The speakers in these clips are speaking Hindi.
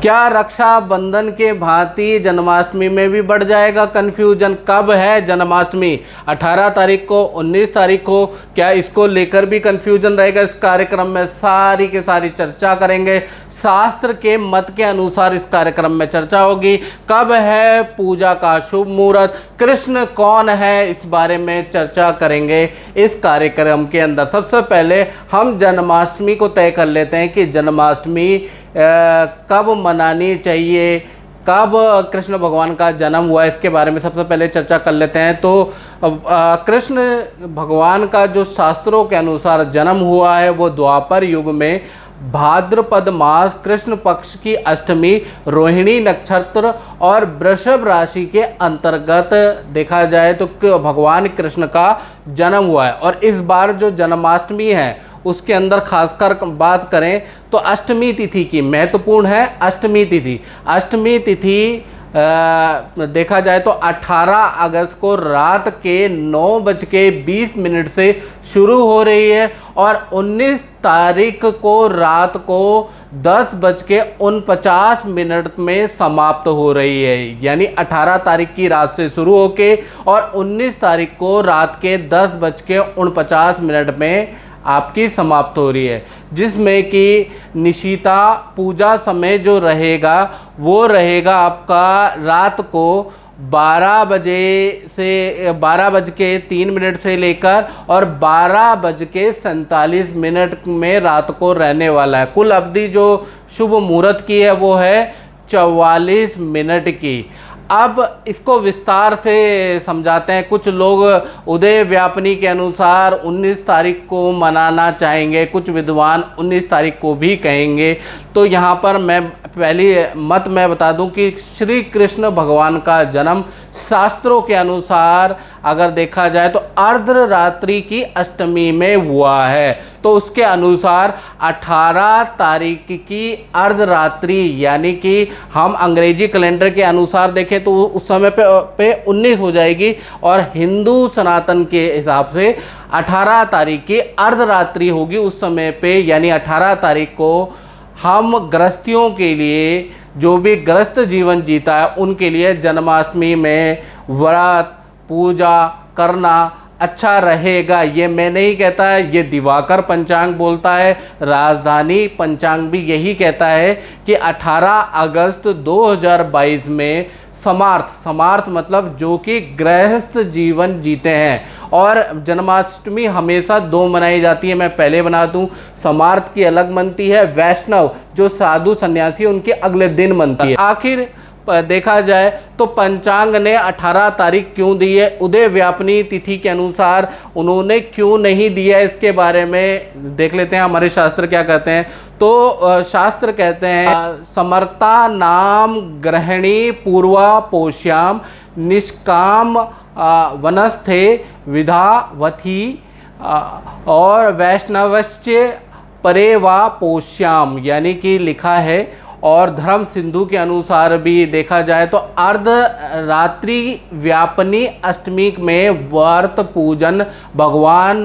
क्या रक्षाबंधन के भांति जन्माष्टमी में भी बढ़ जाएगा कन्फ्यूजन? कब है जन्माष्टमी? 18 तारीख को, 19 तारीख को? क्या इसको लेकर भी कन्फ्यूजन रहेगा? इस कार्यक्रम में सारी की सारी चर्चा करेंगे। शास्त्र के मत के अनुसार इस कार्यक्रम में चर्चा होगी। कब है पूजा का शुभ मुहूर्त? कृष्ण कौन है? इस बारे में चर्चा करेंगे इस कार्यक्रम के अंदर। सबसे पहले हम जन्माष्टमी को तय कर लेते हैं कि जन्माष्टमी कब मनानी चाहिए, कब कृष्ण भगवान का जन्म हुआ, इसके बारे में सबसे पहले चर्चा कर लेते हैं। तो कृष्ण भगवान का जो शास्त्रों के अनुसार जन्म हुआ है वो द्वापर युग में भाद्रपद मास कृष्ण पक्ष की अष्टमी रोहिणी नक्षत्र और वृषभ राशि के अंतर्गत देखा जाए तो भगवान कृष्ण का जन्म हुआ है। और इस बार जो जन्माष्टमी है उसके अंदर खासकर बात करें तो अष्टमी तिथि की महत्वपूर्ण है। अष्टमी तिथि देखा जाए तो 18 अगस्त को रात के 9:20 से शुरू हो रही है और 19 तारीख को रात को 10:49 में समाप्त हो रही है। यानी 18 तारीख की रात से शुरू होके और 19 तारीख को रात के 10:49 में आपकी समाप्त हो रही है, जिसमें कि निशिता पूजा समय जो रहेगा वो रहेगा आपका रात को 12:03 से लेकर और 12:47 में रात को रहने वाला है। कुल अवधि जो शुभ मुहूर्त की है वो है 44 मिनट की। अब इसको विस्तार से समझाते हैं। कुछ लोग उदय व्यापनी के अनुसार 19 तारीख को मनाना चाहेंगे, कुछ विद्वान 19 तारीख को भी कहेंगे। तो यहाँ पर मैं पहली मत मैं बता दूं कि श्री कृष्ण भगवान का जन्म शास्त्रों के अनुसार अगर देखा जाए तो अर्धरात्रि की अष्टमी में हुआ है। तो उसके अनुसार 18 तारीख की अर्धरात्रि, यानी कि हम अंग्रेजी कैलेंडर के अनुसार देखें तो उस समय पे 19 हो जाएगी और हिंदू सनातन के हिसाब से 18 तारीख की अर्धरात्रि होगी उस समय पे। यानी 18 तारीख को हम गृहस्थियों के लिए, जो भी गृहस्थ जीवन जीता है उनके लिए जन्माष्टमी में व्रत पूजा करना अच्छा रहेगा। ये मैं नहीं कहता है, ये दिवाकर पंचांग बोलता है। राजधानी पंचांग भी यही कहता है कि 18 अगस्त 2022 में समार्थ मतलब जो कि गृहस्थ जीवन जीते हैं। और जन्माष्टमी हमेशा 2 मनाई जाती है। मैं पहले बना दूं, समार्थ की अलग मनती है, वैष्णव जो साधु सन्यासी उनके अगले दिन मनती है। आखिर देखा जाए तो पंचांग ने 18 तारीख क्यों दी है, उदय व्यापनी तिथि के अनुसार उन्होंने क्यों नहीं दिया, इसके बारे में देख लेते हैं हमारे शास्त्र क्या कहते हैं। तो शास्त्र कहते हैं समर्ता नाम ग्रहणी पूर्वा पोष्याम निष्काम वनस्थे विधावथी और वैष्णवश्च परे वा पोष्याम। यानी कि लिखा है और धर्म सिंधु के अनुसार भी देखा जाए तो अर्धरात्रि व्यापनी अष्टमी में व्रत पूजन भगवान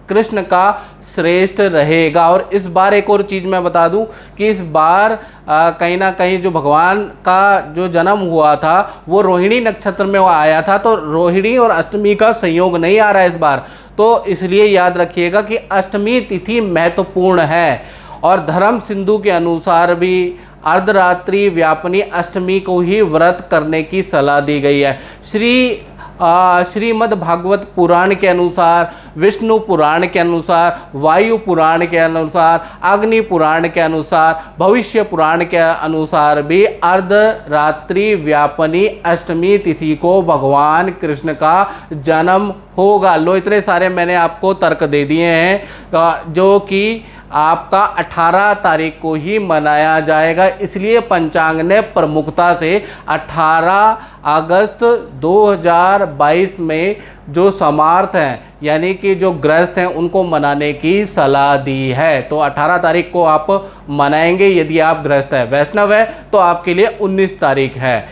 कृष्ण का श्रेष्ठ रहेगा। और इस बार एक और चीज़ मैं बता दूं कि इस बार कहीं ना कहीं जो भगवान का जो जन्म हुआ था वो रोहिणी नक्षत्र में आया था, तो रोहिणी और अष्टमी का संयोग नहीं आ रहा है इस बार। तो इसलिए याद रखिएगा कि अष्टमी तिथि महत्वपूर्ण है। और धर्म सिंधु के अनुसार भी अर्धरात्रि व्यापनी अष्टमी को ही व्रत करने की सलाह दी गई है। श्रीमद् भागवत पुराण के अनुसार, विष्णु पुराण के अनुसार, वायु पुराण के अनुसार, अग्नि पुराण के अनुसार, भविष्य पुराण के अनुसार भी अर्धरात्रि व्यापनी अष्टमी तिथि को भगवान कृष्ण का जन्म होगा। लो, इतने सारे मैंने आपको तर्क दे दिए हैं जो कि आपका 18 तारीख को ही मनाया जाएगा। इसलिए पंचांग ने प्रमुखता से 18 अगस्त 2022 में जो समार्थ हैं यानी कि जो गृहस्थ हैं उनको मनाने की सलाह दी है। तो 18 तारीख को आप मनाएंगे यदि आप गृहस्थ हैं। वैष्णव है तो आपके लिए 19 तारीख है।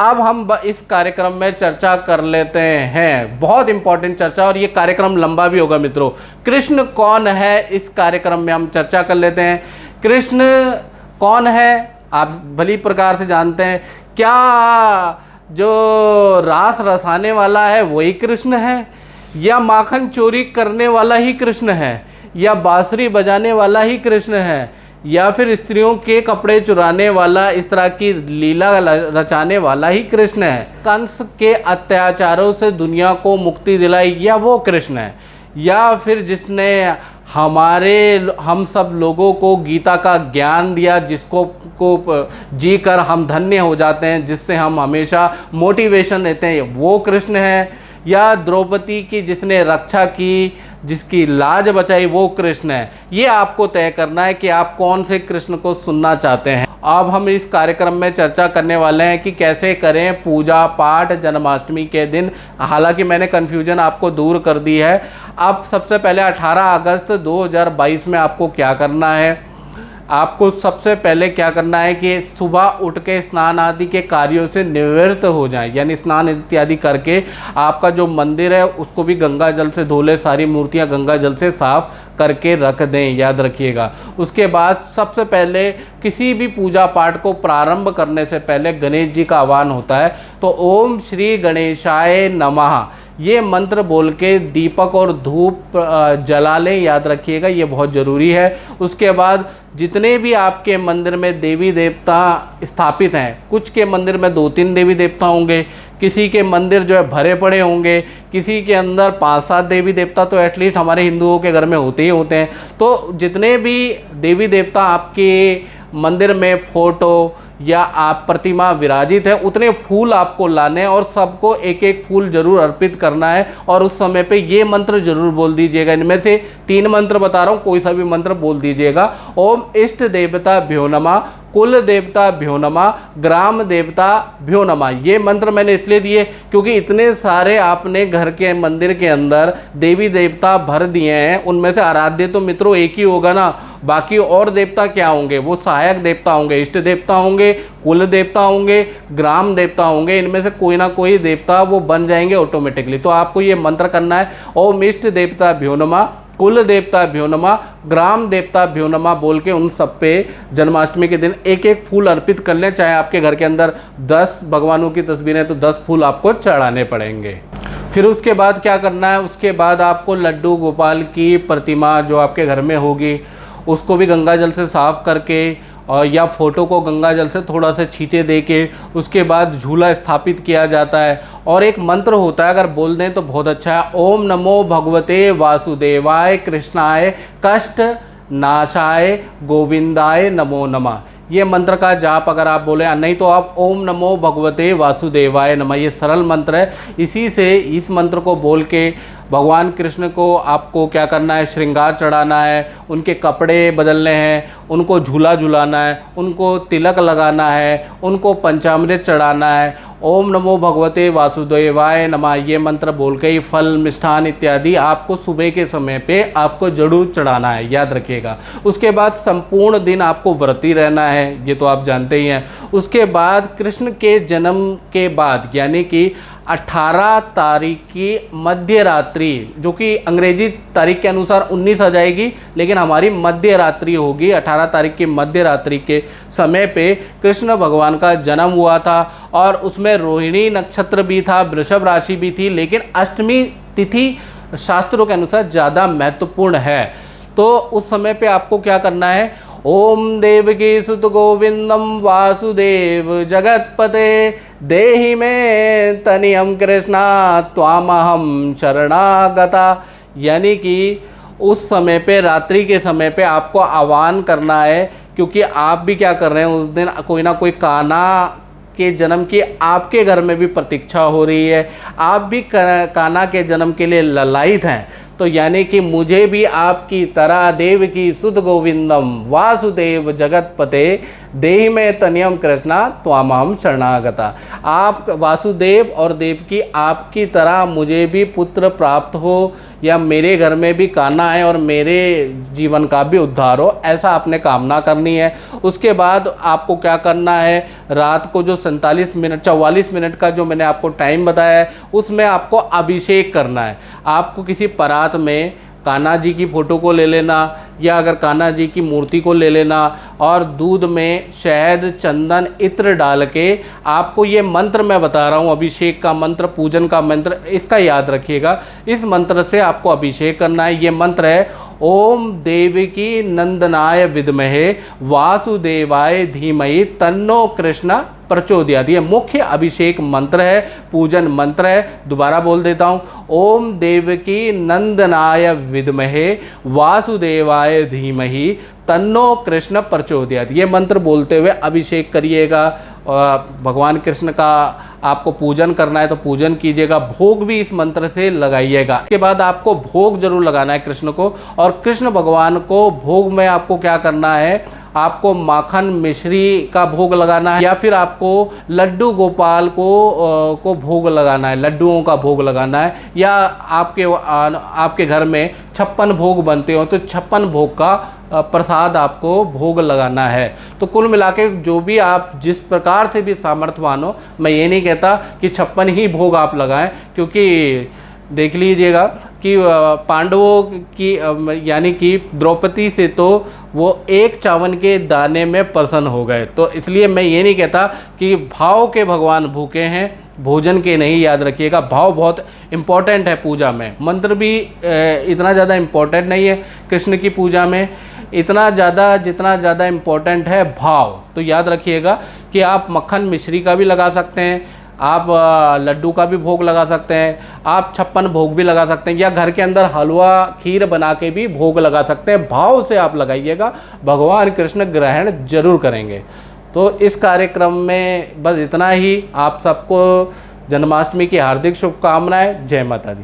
अब हम इस कार्यक्रम में चर्चा कर लेते हैं, बहुत इंपॉर्टेंट चर्चा, और ये कार्यक्रम लंबा भी होगा मित्रों। कृष्ण कौन है, इस कार्यक्रम में हम चर्चा कर लेते हैं। कृष्ण कौन है आप भली प्रकार से जानते हैं। क्या जो रास रसाने वाला है वही कृष्ण है, या माखन चोरी करने वाला ही कृष्ण है, या बांसुरी बजाने वाला ही कृष्ण है, या फिर स्त्रियों के कपड़े चुराने वाला, इस तरह की लीला रचाने वाला ही कृष्ण है? कंस के अत्याचारों से दुनिया को मुक्ति दिलाई, या वो कृष्ण है? या फिर जिसने हम सब लोगों को गीता का ज्ञान दिया, जिसको जी कर हम धन्य हो जाते हैं, जिससे हम हमेशा मोटिवेशन लेते हैं, वो कृष्ण है? या द्रौपदी की जिसने रक्षा की, जिसकी लाज बचाई, वो कृष्ण है? ये आपको तय करना है कि आप कौन से कृष्ण को सुनना चाहते हैं। अब हम इस कार्यक्रम में चर्चा करने वाले हैं कि कैसे करें पूजा पाठ जन्माष्टमी के दिन। हालांकि मैंने कन्फ्यूजन आपको दूर कर दी है। अब सबसे पहले 18 अगस्त 2022 में आपको क्या करना है? आपको सबसे पहले क्या करना है कि सुबह उठ के स्नान आदि के कार्यों से निवृत्त हो जाएं, यानी स्नान इत्यादि करके आपका जो मंदिर है उसको भी गंगा जल से धो लें, सारी मूर्तियां गंगा जल से साफ करके रख दें, याद रखिएगा। उसके बाद सबसे पहले किसी भी पूजा पाठ को प्रारंभ करने से पहले गणेश जी का आह्वान होता है, तो ओम श्री गणेशाय नमः ये मंत्र बोल के दीपक और धूप जला लें, याद रखिएगा, ये बहुत ज़रूरी है। उसके बाद जितने भी आपके मंदिर में देवी देवता स्थापित हैं, कुछ के मंदिर में 2-3 देवी देवता होंगे, किसी के मंदिर जो है भरे पड़े होंगे, किसी के अंदर 5-7 देवी देवता तो एटलीस्ट हमारे हिंदुओं के घर में होते ही होते हैं। तो जितने भी देवी देवता आपके मंदिर में फोटो या आप प्रतिमा विराजित है, उतने फूल आपको लाने हैं और सबको एक एक फूल जरूर अर्पित करना है। और उस समय पे ये मंत्र जरूर बोल दीजिएगा। इनमें से 3 मंत्र बता रहा हूँ, कोई सा भी मंत्र बोल दीजिएगा। ओम इष्ट देवता भ्यो नमः, कुल देवता भ्यो नमः, ग्राम देवता भ्यो नमः। ये मंत्र मैंने इसलिए दिए क्योंकि इतने सारे आपने घर के मंदिर के अंदर देवी देवता भर दिए हैं, उनमें से आराध्य तो मित्रों एक ही होगा ना, बाकी और देवता क्या होंगे? वो सहायक देवता होंगे, इष्ट देवता होंगे, कुल देवता होंगे, ग्राम देवता होंगे। इनमें से कोई ना कोई देवता वो बन जाएंगे ऑटोमेटिकली। तो आपको ये मंत्र करना है, ओम इष्ट देवता भ्यो नमः, कुल देवता भ्यो नमः, ग्राम देवता भ्यो नमः बोल के उन सब पे जन्माष्टमी के दिन एक एक फूल अर्पित कर लें। चाहे आपके घर के अंदर 10 भगवानों की तस्वीरें तो 10 फूल आपको चढ़ाने पड़ेंगे। फिर उसके बाद क्या करना है? उसके बाद आपको लड्डू गोपाल की प्रतिमा जो आपके घर में होगी उसको भी गंगा जल से साफ करके और या फोटो को गंगा जल से थोड़ा सा छींटे दे के उसके बाद झूला स्थापित किया जाता है। और एक मंत्र होता है, अगर बोल दें तो बहुत अच्छा है, ओम नमो भगवते वासुदेवाय कृष्णाय कष्ट नाशाय गोविंदाय नमो नमः। ये मंत्र का जाप अगर आप बोले, नहीं तो आप ओम नमो भगवते वासुदेवाय नमः, ये सरल मंत्र है। इसी से इस मंत्र को बोल के भगवान कृष्ण को आपको क्या करना है? श्रृंगार चढ़ाना है, उनके कपड़े बदलने हैं, उनको झूला झुलाना है, उनको तिलक लगाना है, उनको पंचामृत चढ़ाना है। ओम नमो भगवते वासुदेवाय नमः ये मंत्र बोल के ही फल मिष्ठान इत्यादि आपको सुबह के समय पे आपको जरूर चढ़ाना है, याद रखिएगा। उसके बाद संपूर्ण दिन आपको व्रती रहना है, ये तो आप जानते ही हैं। उसके बाद कृष्ण के जन्म के बाद यानी कि 18 तारीख की मध्य रात्रि, जो कि अंग्रेजी तारीख के अनुसार 19 आ जाएगी, लेकिन हमारी मध्य रात्रि होगी। 18 तारीख की मध्य रात्रि के समय पे कृष्ण भगवान का जन्म हुआ था और उसमें रोहिणी नक्षत्र भी था, वृषभ राशि भी थी, लेकिन अष्टमी तिथि शास्त्रों के अनुसार ज़्यादा महत्वपूर्ण है। तो उस समय पे आपको क्या करना है? ओम देवकी सुत गोविंदम वासुदेव जगतपते देहि में तनियम कृष्णा त्वामहम शरणागता। यानी कि उस समय पे रात्रि के समय पे आपको आह्वान करना है, क्योंकि आप भी क्या कर रहे हैं उस दिन कोई ना कोई कान्हा के जन्म की आपके घर में भी प्रतीक्षा हो रही है, आप भी कान्हा के जन्म के लिए ललायित हैं। तो यानी कि मुझे भी आपकी तरह देव की सुध गोविंदम वासुदेव जगतपते देहि में तनियम कृष्णा त्वामहम शरणागता। आप वासुदेव और देव की आपकी तरह मुझे भी पुत्र प्राप्त हो, या मेरे घर में भी कान्हा है और मेरे जीवन का भी उद्धार हो, ऐसा आपने कामना करनी है। उसके बाद आपको क्या करना है? रात को जो 44 मिनट का जो मैंने आपको टाइम बताया है, उसमें आपको अभिषेक करना है। आपको किसी परात में कान्हा जी की फ़ोटो को ले लेना, या अगर कान्हा जी की मूर्ति को ले लेना और दूध में शहद, चंदन, इत्र डाल के, आपको ये मंत्र मैं बता रहा हूँ, अभिषेक का मंत्र, पूजन का मंत्र, इसका याद रखिएगा। इस मंत्र से आपको अभिषेक करना है। ये मंत्र है ओम देवकी नंदनाय विद्महे वासुदेवाय धीमहि तन्नो कृष्ण प्रचोदयात्। ये मुख्य अभिषेक मंत्र है, पूजन मंत्र है। दोबारा बोल देता हूँ, ओम देवकी नंदनाय विद्महे वासुदेवाय धीमहि तन्नो कृष्ण प्रचोदयात्। ये मंत्र बोलते हुए अभिषेक करिएगा। भगवान कृष्ण का आपको पूजन करना है तो पूजन कीजिएगा, भोग भी इस मंत्र से लगाइएगा। इसके बाद आपको भोग जरूर लगाना है कृष्ण को, और कृष्ण भगवान को भोग में आपको क्या करना है, आपको माखन मिश्री का भोग लगाना है, या फिर आपको लड्डू गोपाल को भोग लगाना है, लड्डुओं का भोग लगाना है, या आपके घर में 56 भोग बनते हो तो 56 भोग का प्रसाद आपको भोग लगाना है। तो कुल मिला के जो भी आप जिस प्रकार से भी सामर्थ्यवान हो, मैं ये नहीं कहता कि 56 ही भोग आप लगाएं, क्योंकि देख लीजिएगा कि पांडवों की यानी कि द्रौपदी से तो वो एक चावल के दाने में प्रसन्न हो गए। तो इसलिए मैं ये नहीं कहता कि भाव के भगवान भूखे हैं, भोजन के नहीं। याद रखिएगा, भाव बहुत इम्पोर्टेंट है पूजा में। मंत्र भी इतना ज़्यादा इम्पोर्टेंट नहीं है कृष्ण की पूजा में, इतना ज़्यादा जितना ज़्यादा इम्पोर्टेंट है भाव। तो याद रखिएगा कि आप मक्खन मिश्री का भी लगा सकते हैं, आप लड्डू का भी भोग लगा सकते हैं, आप 56 भोग भी लगा सकते हैं, या घर के अंदर हलवा खीर बना के भी भोग लगा सकते हैं। भाव से आप लगाइएगा, भगवान कृष्ण ग्रहण जरूर करेंगे। तो इस कार्यक्रम में बस इतना ही। आप सबको जन्माष्टमी की हार्दिक शुभकामनाएं। जय माता दी।